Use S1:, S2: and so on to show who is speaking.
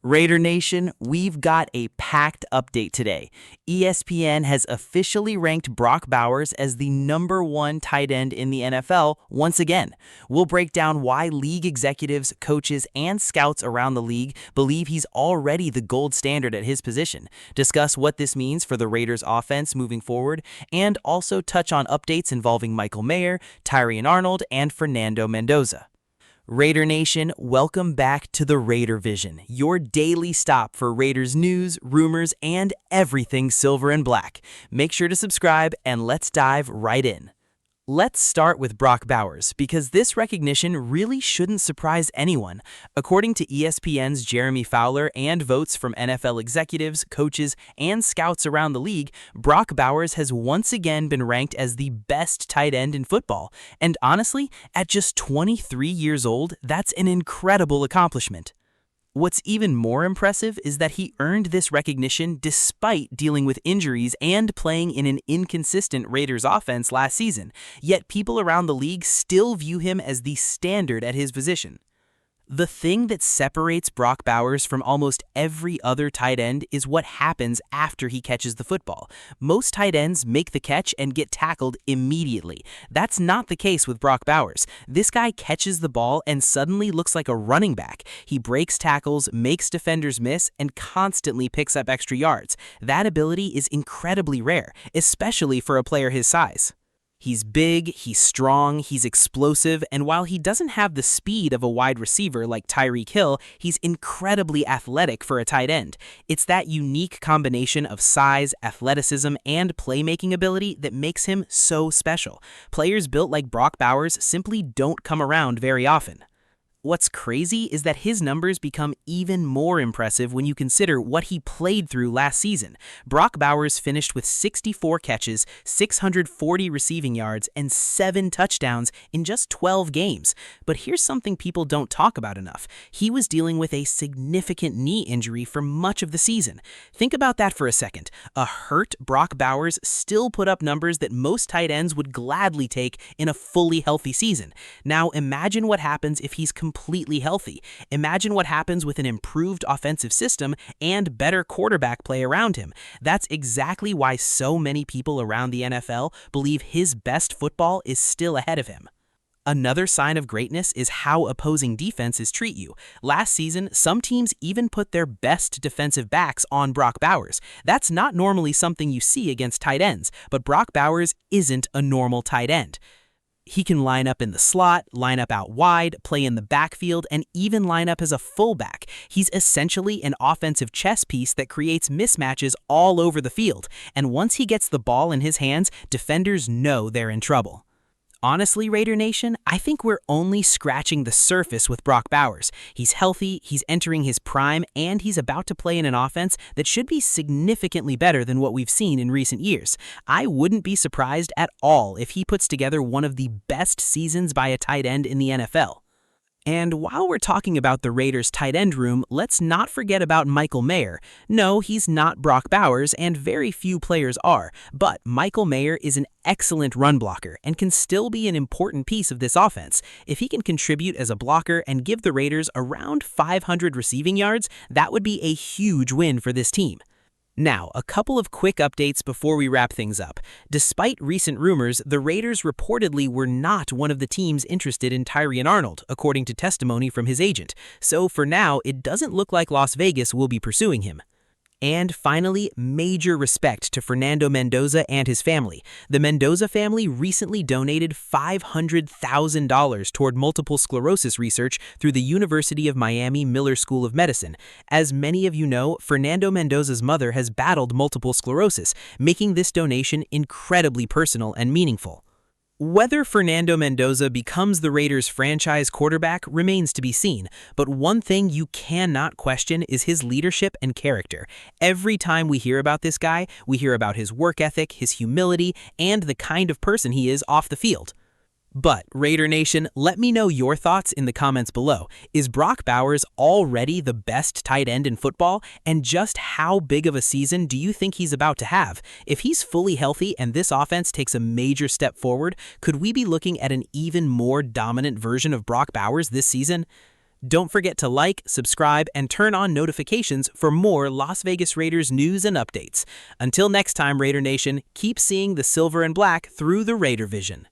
S1: Raider Nation, we've got a packed update today. ESPN has officially ranked Brock Bowers as the #1 tight end in the NFL once again. We'll break down why league executives, coaches, and scouts around the league believe he's already the gold standard at his position, discuss what this means for the Raiders' offense moving forward, and also touch on updates involving Michael Mayer, Tyrion Arnold, and Fernando Mendoza. Raider Nation, welcome back to the Raider Vision, your daily stop for Raiders news, rumors, and everything silver and black. Make sure to subscribe and let's dive right in. Let's start with Brock Bowers, because this recognition really shouldn't surprise anyone. According to ESPN's Jeremy Fowler and votes from NFL executives, coaches, and scouts around the league, Brock Bowers has once again been ranked as the best tight end in football. And honestly, at just 23 years old, that's an incredible accomplishment. What's even more impressive is that he earned this recognition despite dealing with injuries and playing in an inconsistent Raiders offense last season, yet people around the league still view him as the standard at his position. The thing that separates Brock Bowers from almost every other tight end is what happens after he catches the football. Most tight ends make the catch and get tackled immediately. That's not the case with Brock Bowers. This guy catches the ball and suddenly looks like a running back. He breaks tackles, makes defenders miss, and constantly picks up extra yards. That ability is incredibly rare, especially for a player his size. He's big, he's strong, he's explosive, and while he doesn't have the speed of a wide receiver like Tyreek Hill, he's incredibly athletic for a tight end. It's that unique combination of size, athleticism, and playmaking ability that makes him so special. Players built like Brock Bowers simply don't come around very often. What's crazy is that his numbers become even more impressive when you consider what he played through last season. Brock Bowers finished with 64 catches, 640 receiving yards, and 7 touchdowns in just 12 games. But here's something people don't talk about enough. He was dealing with a significant knee injury for much of the season. Think about that for a second. A hurt Brock Bowers still put up numbers that most tight ends would gladly take in a fully healthy season. Now imagine what happens if he's completely healthy. Imagine what happens with an improved offensive system and better quarterback play around him. That's exactly why so many people around the NFL believe his best football is still ahead of him. Another sign of greatness is how opposing defenses treat you. Last season, some teams even put their best defensive backs on Brock Bowers. That's not normally something you see against tight ends, but Brock Bowers isn't a normal tight end. He can line up in the slot, line up out wide, play in the backfield, and even line up as a fullback. He's essentially an offensive chess piece that creates mismatches all over the field. And once he gets the ball in his hands, defenders know they're in trouble. Honestly, Raider Nation, I think we're only scratching the surface with Brock Bowers. He's healthy, he's entering his prime, and he's about to play in an offense that should be significantly better than what we've seen in recent years. I wouldn't be surprised at all if he puts together one of the best seasons by a tight end in the NFL. And while we're talking about the Raiders' tight end room, let's not forget about Michael Mayer. No, he's not Brock Bowers, and very few players are, but Michael Mayer is an excellent run blocker and can still be an important piece of this offense. If he can contribute as a blocker and give the Raiders around 500 receiving yards, that would be a huge win for this team. Now, a couple of quick updates before we wrap things up. Despite recent rumors, the Raiders reportedly were not one of the teams interested in Tyrion Arnold, according to testimony from his agent. So for now, it doesn't look like Las Vegas will be pursuing him. And finally, major respect to Fernando Mendoza and his family. The Mendoza family recently donated $500,000 toward multiple sclerosis research through the University of Miami Miller School of Medicine. As many of you know, Fernando Mendoza's mother has battled multiple sclerosis, making this donation incredibly personal and meaningful. Whether Fernando Mendoza becomes the Raiders' franchise quarterback remains to be seen, but one thing you cannot question is his leadership and character. Every time we hear about this guy, we hear about his work ethic, his humility, and the kind of person he is off the field. But, Raider Nation, let me know your thoughts in the comments below. Is Brock Bowers already the best tight end in football? And just how big of a season do you think he's about to have? If he's fully healthy and this offense takes a major step forward, could we be looking at an even more dominant version of Brock Bowers this season? Don't forget to like, subscribe, and turn on notifications for more Las Vegas Raiders news and updates. Until next time, Raider Nation, keep seeing the silver and black through the Raider vision.